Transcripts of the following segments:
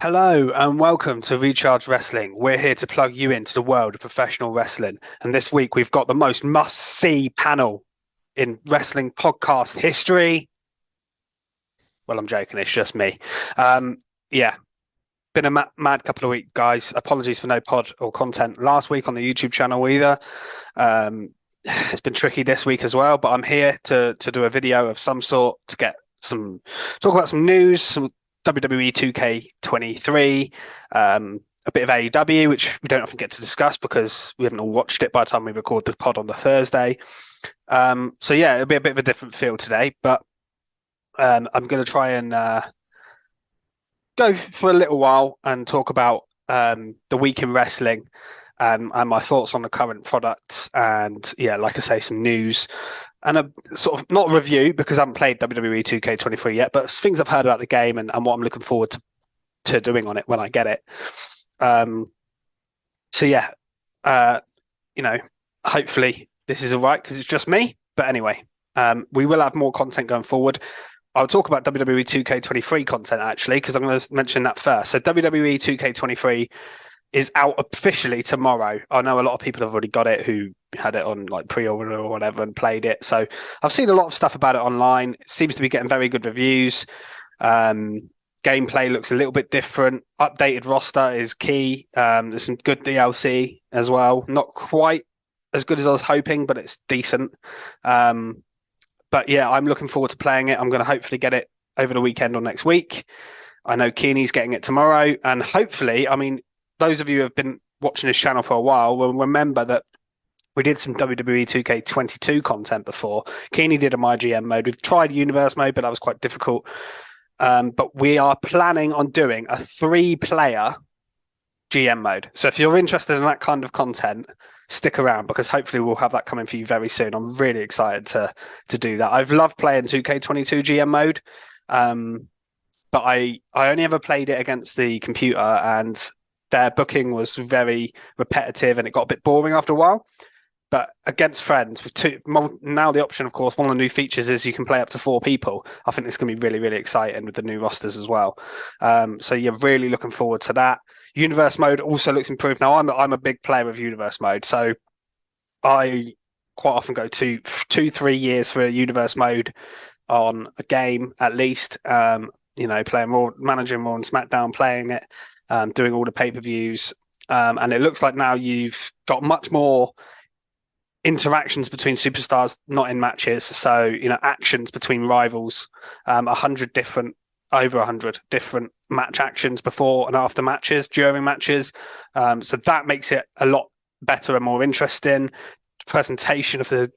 Hello and welcome to Recharge Wrestling. We're here to plug you into the world of professional wrestling. And this week we've got the most must-see panel in wrestling podcast history. Well, I'm joking. It's just me. Yeah, been a mad couple of weeks, guys. Apologies for no pod or content last week on the YouTube channel either. It's been tricky this week as well, but I'm here to do a video of some sort to talk about some news, some WWE 2K23, a bit of AEW, which we don't often get to discuss because we haven't all watched it by the time we record the pod on the Thursday. So yeah, it'll be a bit of a different feel today, but I'm going to try and go for a little while and talk about the week in wrestling and my thoughts on the current products and, yeah, like I say, some news and a sort of not review because I haven't played WWE 2K23 yet, but things I've heard about the game and what I'm looking forward to doing on it when I get it. So yeah, hopefully this is all right because it's just me. But anyway, we will have more content going forward. I'll talk about WWE 2K23 content actually because I'm going to mention that first. So WWE 2K23 is out officially tomorrow. I know a lot of people have already got it who had it on like pre-order or whatever and played it. So I've seen a lot of stuff about it online. It seems to be getting very good reviews. Gameplay looks a little bit different. Updated roster is key. There's some good DLC as well. Not quite as good as I was hoping, but it's decent. But yeah, I'm looking forward to playing it. I'm going to hopefully get it over the weekend or next week. I know Keeney's getting it tomorrow. And hopefully, I mean, those of you who have been watching this channel for a while will remember that we did some WWE 2K22 content before. Keeney did a My GM mode. We've tried Universe mode, but that was quite difficult. But we are planning on doing a 3-player GM mode. So if you're interested in that kind of content, stick around because hopefully we'll have that coming for you very soon. I'm really excited to do that. I've loved playing 2K22 GM mode, but I only ever played it against the computer and their booking was very repetitive and it got a bit boring after a while. But against friends, with now the option, of course, one of the new features is you can play up to 4 people. I think it's going to be really, really exciting with the new rosters as well. So you're really looking forward to that. Universe mode also looks improved. Now, I'm a big player of Universe mode, so I quite often go 2-3 years for a Universe mode on a game at least. Playing Raw, managing Raw and Smackdown, playing it, doing all the pay-per-views. And it looks like now you've got much more interactions between superstars, not in matches. So, actions between rivals, over 100 different match actions before and after matches, during matches. So that makes it a lot better and more interesting. Presentation of the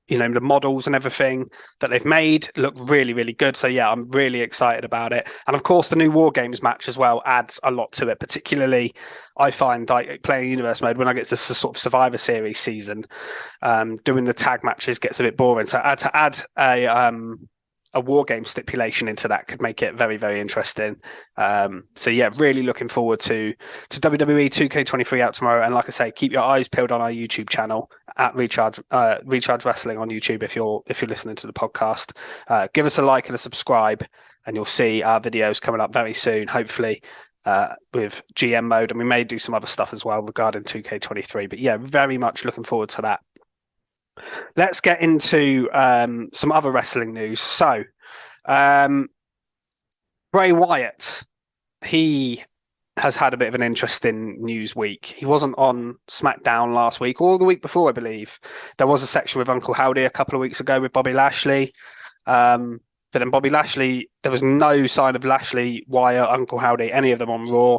the models and everything that they've made look really, really good. So yeah, I'm really excited about it. And of course, the new War Games match as well adds a lot to it. Particularly, I find like playing Universe mode when I get to sort of Survivor Series season, doing the tag matches gets a bit boring. So to add a War Game stipulation into that could make it very, very interesting. So yeah, really looking forward to WWE 2K23 out tomorrow. And like I say, keep your eyes peeled on our YouTube channel at Recharge Wrestling on YouTube if you're listening to the podcast. Give us a like and a subscribe, and you'll see our videos coming up very soon. Hopefully. With GM mode, and we may do some other stuff as well regarding 2K23. But yeah, very much looking forward to that. Let's get into some other wrestling news. So, Bray Wyatt, he has had a bit of an interesting news week. He wasn't on SmackDown last week or the week before, I believe. There was a section with Uncle Howdy a couple of weeks ago with Bobby Lashley. But then Bobby Lashley, there was no sign of Lashley, Wyatt, Uncle Howdy, any of them on Raw.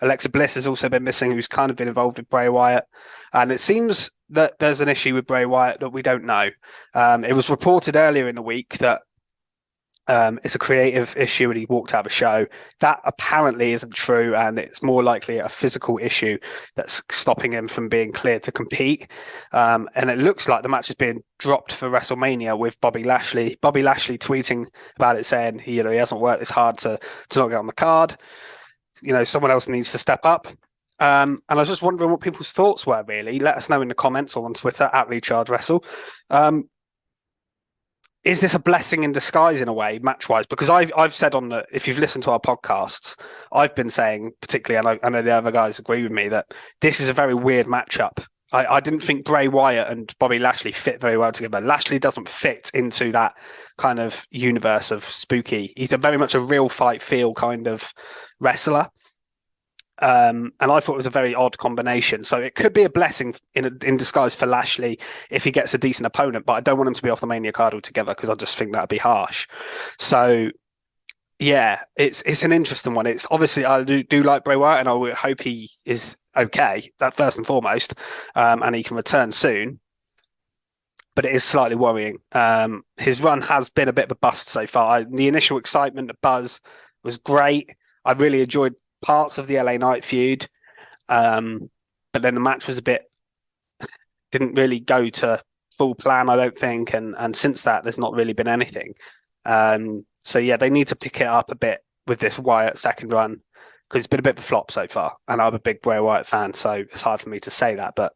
Alexa Bliss has also been missing, who's kind of been involved with Bray Wyatt. And it seems that there's an issue with Bray Wyatt that we don't know. It was reported earlier in the week that it's a creative issue and he walked out of a show. That apparently isn't true, and it's more likely a physical issue that's stopping him from being cleared to compete. And it looks like the match is being dropped for WrestleMania with Bobby Lashley. Bobby Lashley tweeting about it, saying he hasn't worked this hard to not get on the card. Someone else needs to step up. And I was just wondering what people's thoughts were, really. Let us know in the comments or on Twitter at Recharge Wrestle. is this a blessing in disguise in a way, match wise? Because I've said if you've listened to our podcasts, I've been saying, particularly, and I know the other guys agree with me, that this is a very weird matchup. I didn't think Bray Wyatt and Bobby Lashley fit very well together. Lashley doesn't fit into that kind of universe of spooky. He's very much a real fight feel kind of wrestler. And I thought it was a very odd combination. So it could be a blessing in disguise for Lashley if he gets a decent opponent, but I don't want him to be off the Mania card altogether because I just think that'd be harsh. So yeah, it's an interesting one. It's obviously I do like Bray Wyatt, and I hope he is okay. That first and foremost, and he can return soon. But it is slightly worrying. His run has been a bit of a bust so far. The initial excitement, the buzz was great. I really enjoyed parts of the LA Knight feud, but then the match was didn't really go to full plan, I don't think, and since that there's not really been anything. So yeah, they need to pick it up a bit with this Wyatt second run because it's been a bit of a flop so far, and I'm a big Bray Wyatt fan, so it's hard for me to say that, but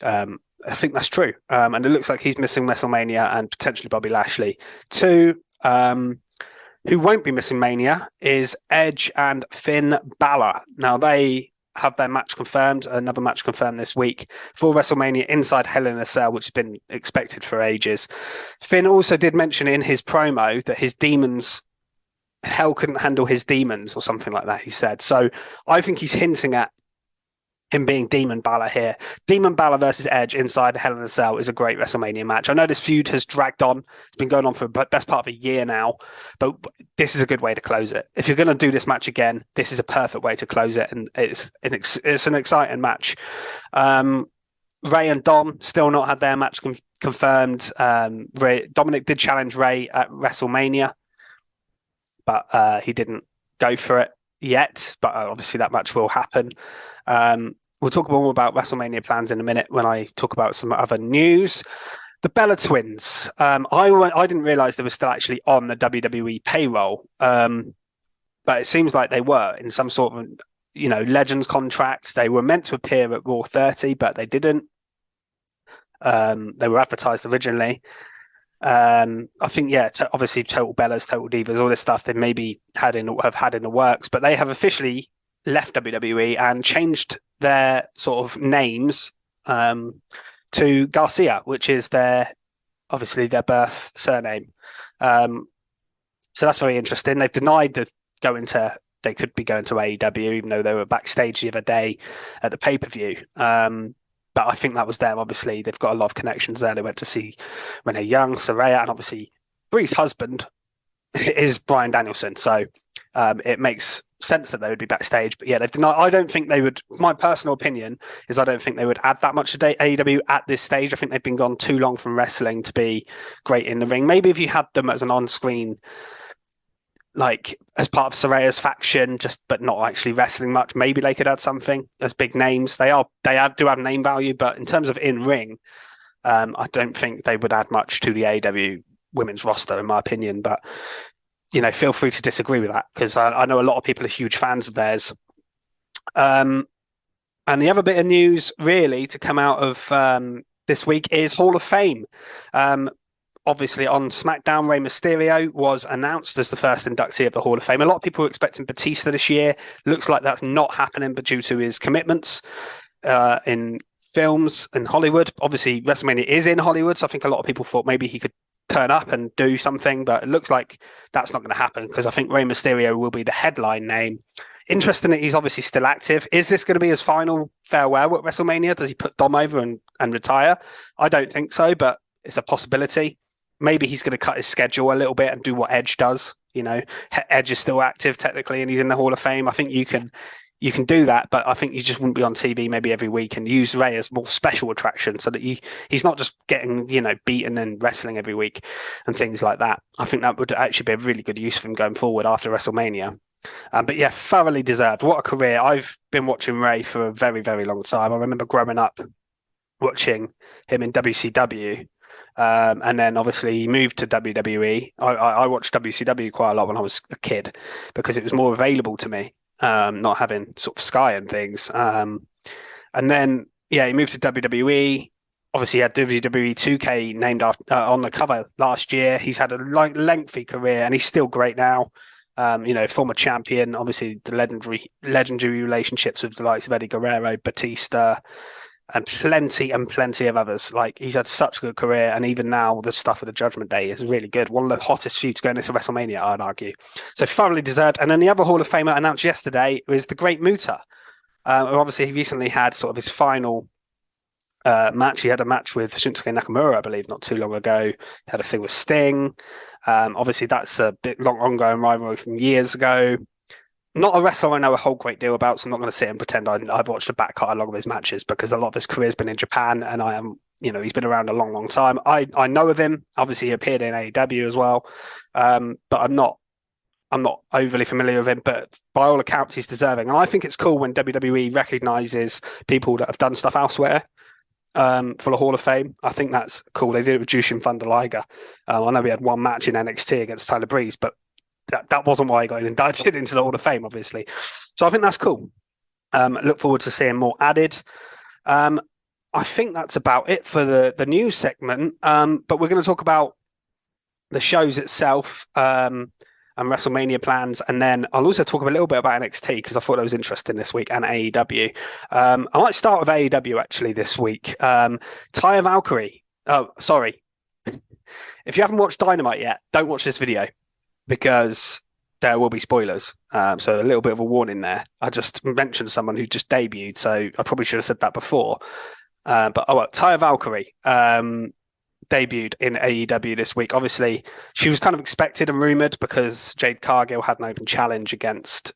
I think that's true. And it looks like he's missing WrestleMania and potentially Bobby Lashley. Two, who won't be missing Mania is Edge and Finn Balor. Now, they have their match confirmed, another match confirmed this week for WrestleMania inside Hell in a Cell, which has been expected for ages. Finn also did mention in his promo that his demons, hell couldn't handle his demons or something like that, he said. So I think he's hinting at him being Demon Balor here. Demon Balor versus Edge inside Hell in a Cell is a great WrestleMania match. I know this feud has dragged on. It's been going on for the best part of a year now, but this is a good way to close it. If you're going to do this match again, this is a perfect way to close it, and it's an exciting match. Ray and Dom still not had their match confirmed. Dominic did challenge Ray at WrestleMania, but he didn't go for it yet, but obviously that match will happen. We'll talk more about WrestleMania plans in a minute when I talk about some other news. The Bella Twins. I didn't realize they were still actually on the WWE payroll, but it seems like they were in some sort of Legends contracts. They were meant to appear at Raw 30, but they didn't. They were advertised originally. I think, obviously Total Bellas, Total Divas, all this stuff they maybe have had in the works, but they have officially left WWE and changed their sort of names to Garcia, which is obviously their birth surname. So that's very interesting. They've denied that they could be going to AEW, even though they were backstage the other day at the pay-per-view. But I think that was them. Obviously, they've got a lot of connections there. They went to see Renee Young, Saraya, and obviously Bree's husband is Bryan Danielson. So it makes sense that they would be backstage. But yeah, they've denied. I don't think they would. My personal opinion is I don't think they would add that much to AEW at this stage. I think they've been gone too long from wrestling to be great in the ring. Maybe if you had them as an on-screen, like as part of Saraya's faction, but not actually wrestling much, maybe they could add something as big names. They do have name value, but in terms of in ring, I don't think they would add much to the AEW women's roster, in my opinion. But feel free to disagree with that because I know a lot of people are huge fans of theirs. And the other bit of news really to come out of this week is Hall of Fame. Obviously, on Smackdown, Rey Mysterio was announced as the first inductee of the Hall of Fame. A lot of people were expecting Batista this year. Looks like that's not happening, but due to his commitments in films in Hollywood. Obviously, WrestleMania is in Hollywood, so I think a lot of people thought maybe he could turn up and do something, but it looks like that's not going to happen because I think Rey Mysterio will be the headline name. Interesting that he's obviously still active. Is this going to be his final farewell at WrestleMania? Does he put Dom over and retire? I don't think so, but it's a possibility. Maybe he's going to cut his schedule a little bit and do what Edge does. Edge is still active technically and he's in the Hall of Fame. I think you can do that, but I think you just wouldn't be on TV maybe every week and use Ray as more special attraction so that he's not just getting, beaten and wrestling every week and things like that. I think that would actually be a really good use for him going forward after WrestleMania. But yeah, thoroughly deserved. What a career. I've been watching Ray for a very, very long time. I remember growing up watching him in WCW. And then obviously he moved to WWE. I watched WCW quite a lot when I was a kid because it was more available to me, not having sort of Sky and things. And then, he moved to WWE. obviously had WWE 2K named after, on the cover last year. He's had a lengthy career, and he's still great now. Former champion, obviously the legendary relationships with the likes of Eddie Guerrero, Batista, and plenty of others. Like, he's had such a good career, and even now the stuff with the Judgment Day is really good. One of the hottest feuds going into WrestleMania, I'd argue. So thoroughly deserved. And then the other Hall of Famer announced yesterday was the Great Muta. Obviously, he recently had sort of his final match. He had a match with Shinsuke Nakamura, I believe, not too long ago. He had a thing with Sting. Obviously, that's a bit long ongoing rivalry from years ago. Not a wrestler I know a whole great deal about, so I'm not going to sit and pretend I've watched a back catalogue of his matches, because a lot of his career's been in Japan, and he's been around a long time. I know of him. Obviously, he appeared in AEW as well, but I'm not overly familiar with him, but by all accounts, he's deserving. And I think it's cool when WWE recognises people that have done stuff elsewhere for the Hall of Fame. I think that's cool. They did it with Jushin Thunder Liger. I know we had one match in NXT against Tyler Breeze, but that wasn't why he got indicted into the Hall of Fame, obviously. So I think that's cool. Look forward to seeing more added. I think that's about it for the news segment. But we're going to talk about the shows itself and WrestleMania plans, and then I'll also talk a little bit about NXT, because I thought that was interesting this week, and AEW. I might start with AEW actually this week. Taya Valkyrie. Oh, sorry. If you haven't watched Dynamite yet, don't watch this video, because there will be spoilers. So a little bit of a warning there. I just mentioned someone who just debuted, so I probably should have said that before. Taya Valkyrie debuted in AEW this week. Obviously, she was kind of expected and rumoured, because Jade Cargill had an open challenge against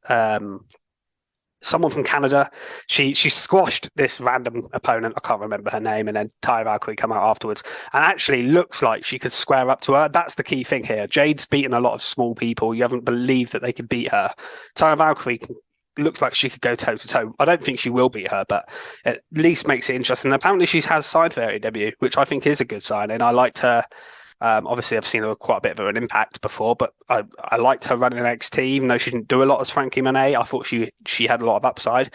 someone from Canada. She squashed this random opponent, I can't remember her name, and then Taya Valkyrie come out afterwards, and actually looks like she could square up to her. That's the key thing here. Jade's beaten a lot of small people. You haven't believed that they could beat her. Taya Valkyrie looks like she could go toe to toe. I don't think she will beat her, but at least makes it interesting. Apparently she has signed for AEW, which I think is a good sign, and I liked her. Obviously, I've seen her quite a bit of an impact before, but I liked her running NXT, even though she didn't do a lot as Frankie Monet. I thought she had a lot of upside.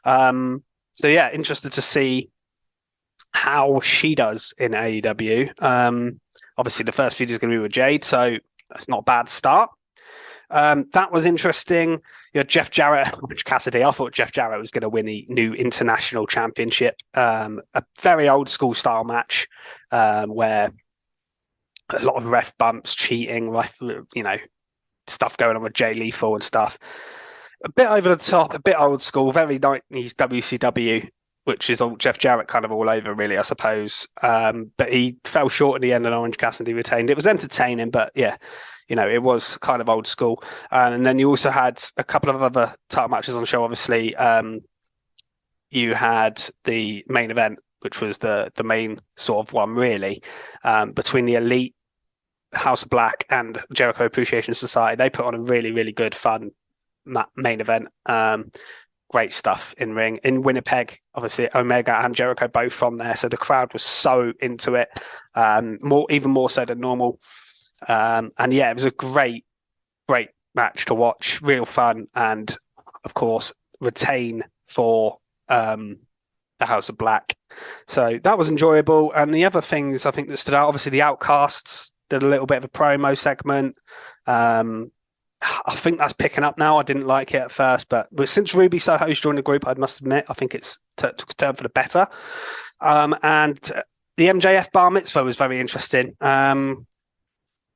So yeah, interested to see how she does in AEW. Obviously, the first feud is going to be with Jade, so that's not a bad start. That was interesting. You know, Jeff Jarrett, Orange Cassidy. I thought Jeff Jarrett was going to win the new international championship. A very old school style match where a lot of ref bumps, cheating, stuff going on with Jay Lethal and stuff. A bit over the top, a bit old school, very 90s WCW, which is all Jeff Jarrett kind of all over, really, I suppose. But he fell short in the end, and Orange Cassidy retained. It was entertaining, but yeah, it was kind of old school. And then you also had a couple of other title matches on the show, obviously. You had the main event, which was the main sort of one, really, between the Elite, House of Black, and Jericho Appreciation Society. They put on a really, really good, fun main event. Great stuff in ring. In Winnipeg, obviously, Omega and Jericho both from there, so the crowd was so into it, even more so than normal. And yeah, it was a great match to watch, real fun, and of course, retain for the House of Black. So that was enjoyable. And the other things I think that stood out, obviously, the Outcasts did a little bit of a promo segment. I think that's picking up now. I didn't like it at first, but since Ruby Soho's joined the group, I must admit, I think it's took a turn for the better. And the MJF bar mitzvah was very interesting.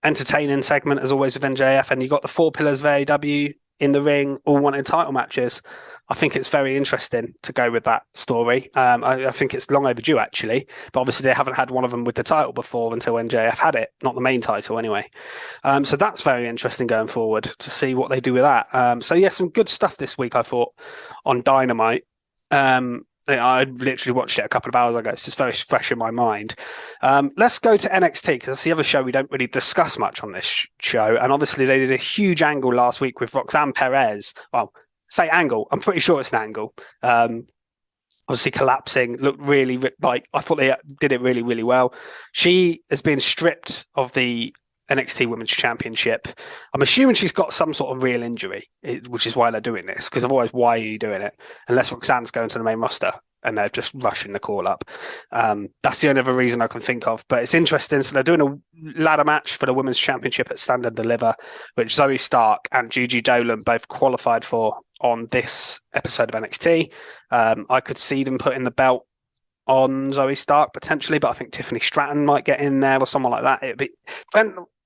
Entertaining segment, as always, with MJF. And you got the four pillars of AEW in the ring, all wanting title matches. I think it's very interesting to go with that story. I think it's long overdue, actually. But obviously, they haven't had one of them with the title before until MJF had it, not the main title anyway. So that's very interesting going forward to see what they do with that. So yeah, some good stuff this week, I thought, on Dynamite. I literally watched it a couple of hours ago. It's just very fresh in my mind. Let's go to NXT, because that's the other show we don't really discuss much on this show. And obviously, they did a huge angle last week with Roxanne Perez. Well, say angle. I'm pretty sure it's an angle. Obviously collapsing, looked really like, I thought they did it really, really well. She has been stripped of the NXT Women's Championship. I'm assuming she's got some sort of real injury, which is why they're doing this, because otherwise, why are you doing it? Unless Roxanne's going to the main roster. and they're just rushing the call up. That's the only other reason I can think of. But it's interesting. So they're doing a ladder match for the Women's Championship at Stand and Deliver, which Zoe Stark and Gigi Dolan both qualified for on this episode of NXT. I could see them putting the belt on Zoe Stark potentially, but I think Tiffany Stratton might get in there or someone like that.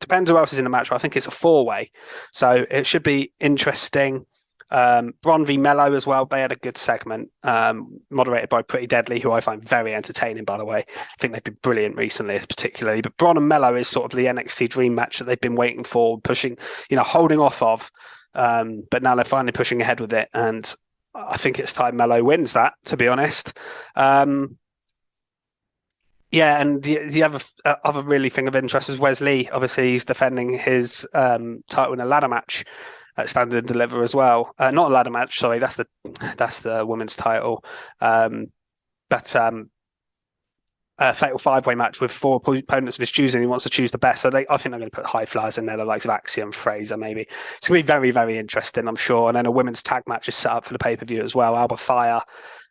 Depends who else is in the match, but I think it's a 4-way. So it should be interesting. Bron v Mello as well. They had a good segment, moderated by Pretty Deadly, who I find very entertaining, by the way. I think they've been brilliant recently, particularly. But Bron and Mello is sort of the NXT dream match that they've been waiting for, pushing, holding off of. But now they're finally pushing ahead with it. And I think it's time Mello wins that, to be honest. And the other really thing of interest is Wesley. Obviously, he's defending his title in a ladder match at Stand and Deliver as well. Not a ladder match, sorry. That's the women's title. A fatal 5-way match with 4 opponents of his choosing. He wants to choose the best. So I think they're going to put high flyers in there, the likes of Axiom, Fraser, maybe. It's going to be very, very interesting, I'm sure. And then a women's tag match is set up for the pay-per-view as well. Alba Fire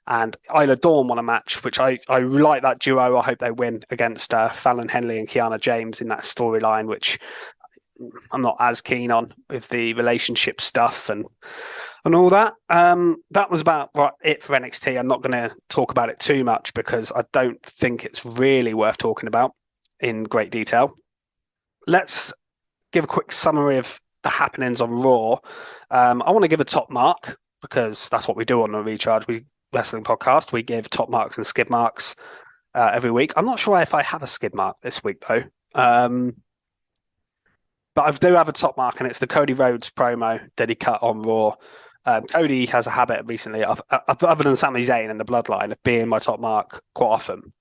and Isla Dawn won a match, which I like that duo. I hope they win against Fallon Henley and Kiana James in that storyline, which I'm not as keen on with the relationship stuff and all that. That was about it for NXT. I'm not going to talk about it too much because I don't think it's really worth talking about in great detail. Let's give a quick summary of the happenings on Raw. I want to give a top mark because that's what we do on the Recharge Wrestling podcast. We give top marks and skid marks every week. I'm not sure if I have a skid mark this week though. But I do have a top mark, and it's the Cody Rhodes promo that he cut on Raw. Cody has a habit recently, other than Sami Zayn and the Bloodline, of being my top mark quite often.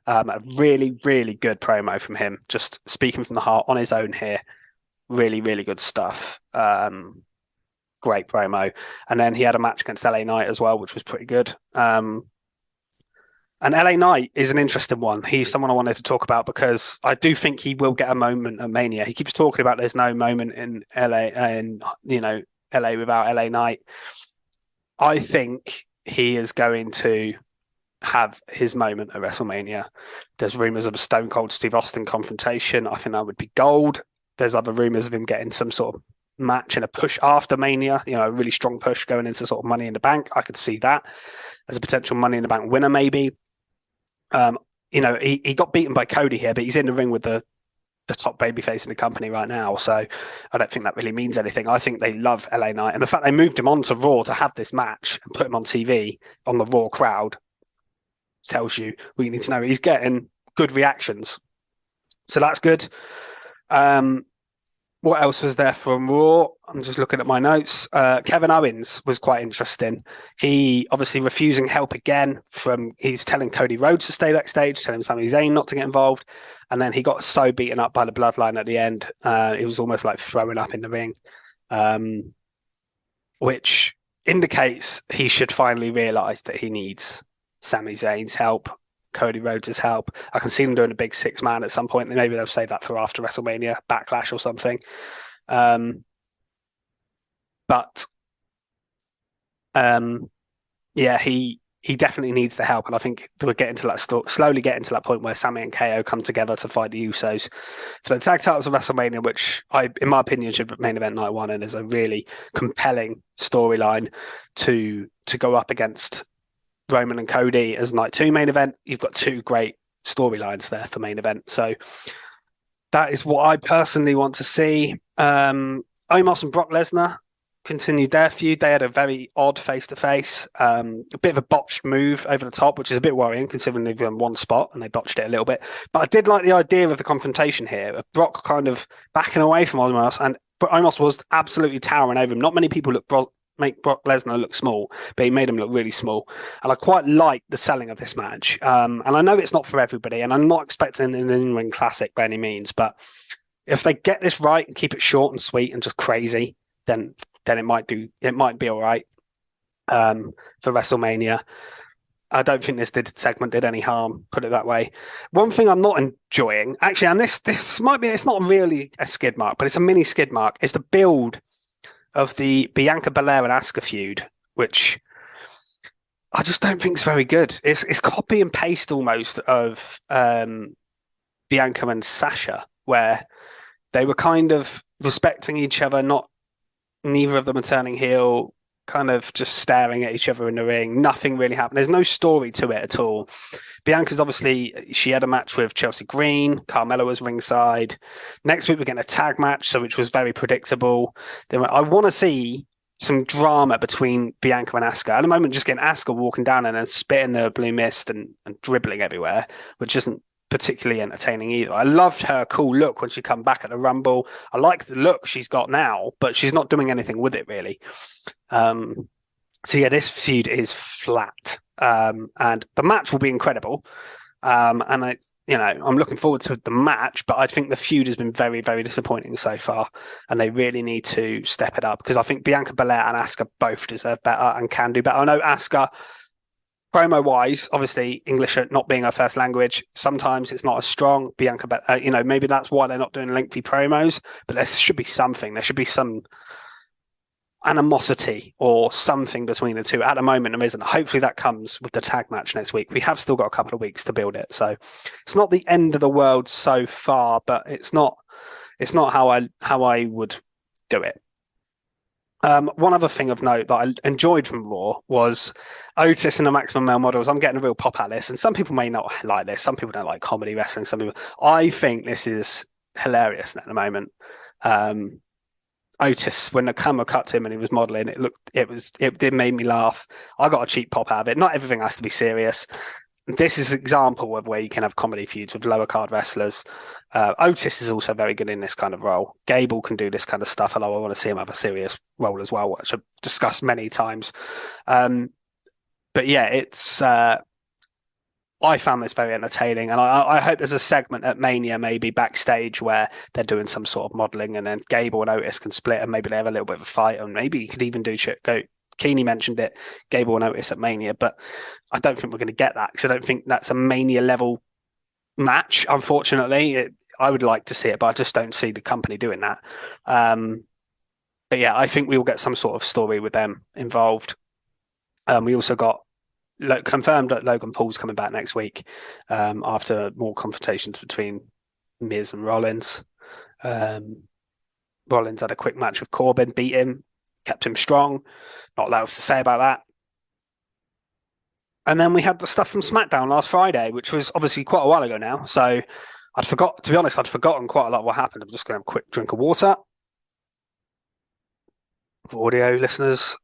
A really, really good promo from him, just speaking from the heart on his own here. Really, really good stuff. Great promo. And then he had a match against LA Knight as well, which was pretty good. And LA Knight is an interesting one. He's someone I wanted to talk about because I do think he will get a moment at Mania. He keeps talking about there's no moment in LA and LA without LA Knight. I think he is going to have his moment at WrestleMania. There's rumors of a Stone Cold Steve Austin confrontation. I think that would be gold. There's other rumors of him getting some sort of match and a push after Mania, a really strong push going into sort of Money in the Bank. I could see that as a potential Money in the Bank winner, maybe. He got beaten by Cody here, but he's in the ring with the top babyface in the company right now. So I don't think that really means anything. I think they love LA Knight. And the fact they moved him on to Raw to have this match and put him on TV on the Raw crowd tells you what you need to know. He's getting good reactions. So that's good. What else was there from Raw? I'm just looking at my notes. Kevin Owens was quite interesting. He obviously refusing help again he's telling Cody Rhodes to stay backstage, telling Sami Zayn not to get involved. And then he got so beaten up by the Bloodline at the end. It was almost like throwing up in the ring, which indicates he should finally realise that he needs Sami Zayn's help, Cody Rhodes' help. I can see them doing a big 6-man at some point. Maybe they'll save that for after WrestleMania, Backlash or something. He definitely needs the help, and I think we're getting to that slowly getting to that point where Sami and KO come together to fight the Usos for the tag titles of WrestleMania, which in my opinion should main event night one, and is a really compelling storyline to go up against Roman and Cody as night 2 main event. You've got 2 great storylines there for main event. So that is what I personally want to see. Omos and Brock Lesnar continued their feud. They had a very odd face-to-face, a bit of a botched move over the top, which is a bit worrying considering they've done one spot and they botched it a little bit. But I did like the idea of the confrontation here, of Brock kind of backing away from Omos, and Omos was absolutely towering over him. Not many people make Brock Lesnar look small, but he made him look really small. And I quite like the selling of this match. And I know it's not for everybody, and I'm not expecting an in-ring classic by any means, but if they get this right and keep it short and sweet and just crazy, then it might be all right for WrestleMania. I don't think this segment did any harm, put it that way. One thing I'm not enjoying, actually, and this might be, it's not really a skid mark, but it's a mini skid mark, is the build of the Bianca Belair and Asuka feud, which I just don't think it's very good. It's copy and paste almost of Bianca and Sasha, where they were kind of respecting each other, not neither of them are turning heel, kind of just staring at each other in the ring. Nothing really happened. There's no story to it at all. Bianca's obviously, she had a match with Chelsea Green. Carmella was ringside. Next week, we're getting a tag match, so which was very predictable. Then I want to see some drama between Bianca and Asuka. At the moment, just getting Asuka walking down and then spitting the blue mist and dribbling everywhere, which isn't particularly entertaining either. I loved her cool look when she come back at the Rumble. I like the look she's got now, but she's not doing anything with it really. So yeah, this feud is flat, and the match will be incredible. And I'm looking forward to the match, but I think the feud has been very, very disappointing so far, and they really need to step it up because I think Bianca Belair and Asuka both deserve better and can do better. I know Asuka, promo wise, obviously English not being her first language, sometimes it's not as strong. Bianca, maybe that's why they're not doing lengthy promos, but there should be something. There should be some animosity or something between the two. At the moment, there isn't. Hopefully that comes with the tag match next week. We have still got a couple of weeks to build it, so it's not the end of the world so far, but it's not how I would do it. One other thing of note that I enjoyed from Raw was Otis and the Maximum Male Models. I'm getting a real pop at this, and some people may not like this. Some people don't like comedy wrestling. Some people. I think this is hilarious at the moment. Otis, when the camera cut to him and he was modeling, it did make me laugh. I got a cheap pop out of it. Not everything has to be serious. This is an example of where you can have comedy feuds with lower card wrestlers. Otis is also very good in this kind of role. Gable can do this kind of stuff, although I want to see him have a serious role as well, which I've discussed many times. But yeah, it's I found this very entertaining, and I hope there's a segment at Mania, maybe backstage, where they're doing some sort of modelling, and then Gable and Otis can split, and maybe they have a little bit of a fight, and maybe you could even do Keeney mentioned it, Gable and Otis at Mania, but I don't think we're going to get that because I don't think that's a Mania level match. Unfortunately, I would like to see it, but I just don't see the company doing that. But yeah, I think we will get some sort of story with them involved. We also got confirmed that Logan Paul's coming back next week after more confrontations between Miz and Rollins. Rollins had a quick match with Corbin, beat him, kept him strong. Not a lot else to say about that. And then we had the stuff from Smackdown last Friday, which was obviously quite a while ago now. So I'd forgotten quite a lot of what happened. I'm just going to have a quick drink of water. For audio listeners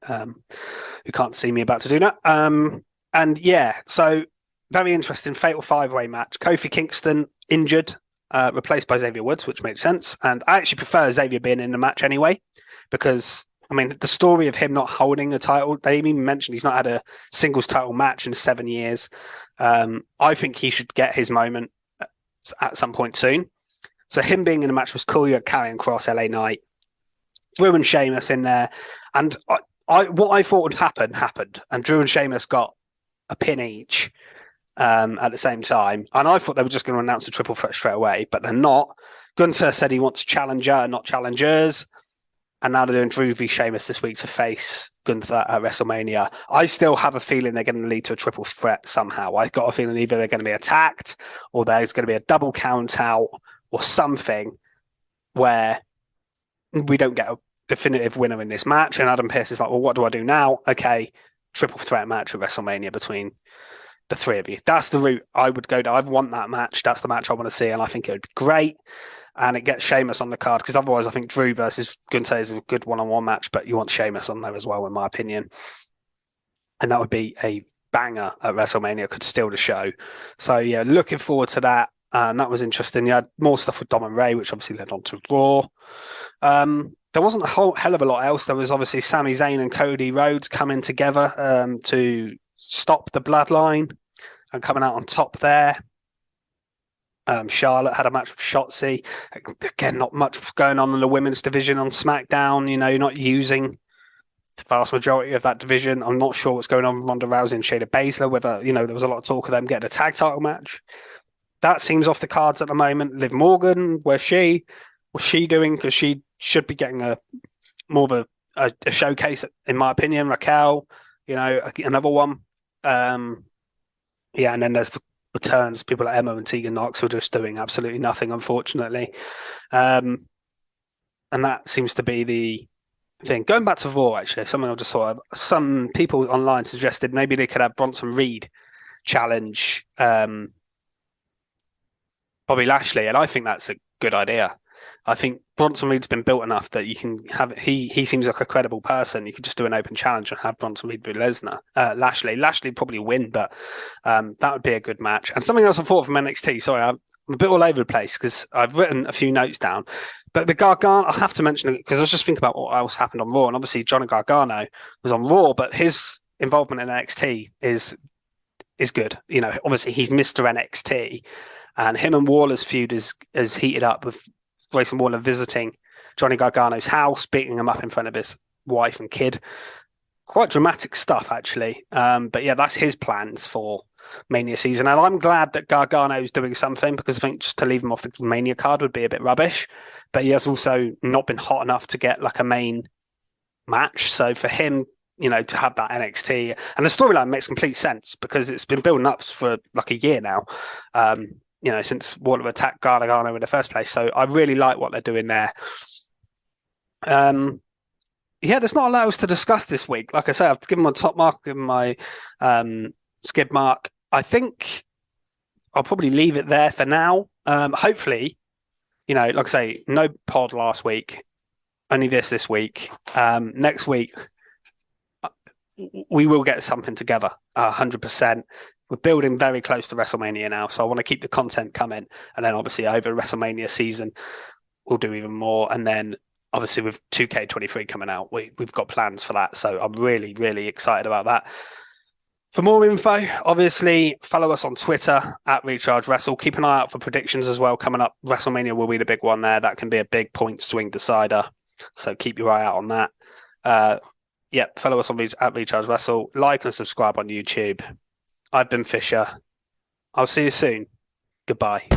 who can't see me about to do that. And yeah, so very interesting fatal five-way match. Kofi Kingston injured, replaced by Xavier Woods, which made sense. And I actually prefer Xavier being in the match anyway, because I mean, the story of him not holding a title, they even mentioned he's not had a singles title match in 7 years. I think he should get his moment at some point soon. So him being in the match was cool. You had Karrion Kross, LA Knight, Drew and Sheamus in there. And what I thought would happen, happened. And Drew and Sheamus got a pin each at the same time. And I thought they were just going to announce a triple threat straight away, but they're not. Gunther said he wants challenger and not challengers. And now they're doing Drew v. Sheamus this week to face Gunther at WrestleMania. I still have a feeling they're going to lead to a triple threat somehow. I've got a feeling either they're going to be attacked or there's going to be a double count out or something where we don't get a definitive winner in this match. And Adam Pearce is like, well, what do I do now? Okay, triple threat match at WrestleMania between the three of you. That's the route I would go down. I want that match. That's the match I want to see. And I think it would be great. And it gets Sheamus on the card because otherwise I think Drew versus Gunther is a good one-on-one match, but you want Sheamus on there as well, in my opinion. And that would be a banger at WrestleMania, could steal the show. So yeah, looking forward to that. And that was interesting. You had more stuff with Dom and Ray, which obviously led on to Raw. There wasn't a whole hell of a lot else. There was obviously Sami Zayn and Cody Rhodes coming together to stop the bloodline and coming out on top there. Charlotte had a match with Shotzi. Again, not much going on in the women's division on SmackDown. You know, you're not using the vast majority of that division. I'm not sure what's going on with Ronda Rousey and Shayna Baszler, whether, you know, there was a lot of talk of them getting a tag title match. That seems off the cards at the moment. Liv Morgan, what's she doing? Because she should be getting more of a showcase, in my opinion. Raquel, Another one. And then there's the returns, people like Emma and Tegan Knox who are just doing absolutely nothing, unfortunately. And that seems to be the thing. Going back to Raw, actually, something I just saw. Some people online suggested maybe they could have Bronson Reed challenge Bobby Lashley, and I think that's a good idea. I think Bronson Reed's been built enough that you can have. He seems like a credible person. You could just do an open challenge and have Bronson Reed be Lashley. Lashley probably win, but that would be a good match. And something else I thought from NXT. Sorry, I'm a bit all over the place because I've written a few notes down. But the Gargano, I have to mention it because I was just thinking about what else happened on Raw, and obviously Johnny Gargano was on Raw, but his involvement in NXT is good. Obviously he's Mr. NXT, and him and Waller's feud is heated up with Grayson Waller visiting Johnny Gargano's house, beating him up in front of his wife and kid. Quite dramatic stuff, actually. But yeah, that's his plans for Mania season. And I'm glad that Gargano's doing something because I think just to leave him off the Mania card would be a bit rubbish. But he has also not been hot enough to get like a main match. So for him, to have that NXT and the storyline makes complete sense because it's been building up for like a year now. Since Waller attacked Gargano in the first place. So I really like what they're doing there. There's not a lot else to discuss this week. Like I say, I've given my top mark, given my skid mark. I think I'll probably leave it there for now. Hopefully, like I say, no pod last week, only this week. Next week, we will get something together, 100%. We're building very close to WrestleMania now, so I want to keep the content coming. And then obviously over WrestleMania season, we'll do even more. And then obviously with 2K23 coming out, we've got plans for that. So I'm really, really excited about that. For more info, obviously follow us on Twitter at Recharge Wrestle. Keep an eye out for predictions as well coming up. WrestleMania will be the big one there. That can be a big point swing decider. So keep your eye out on that. Follow us on at Recharge Wrestle. Like and subscribe on YouTube. I've been Fisher. I'll see you soon. Goodbye.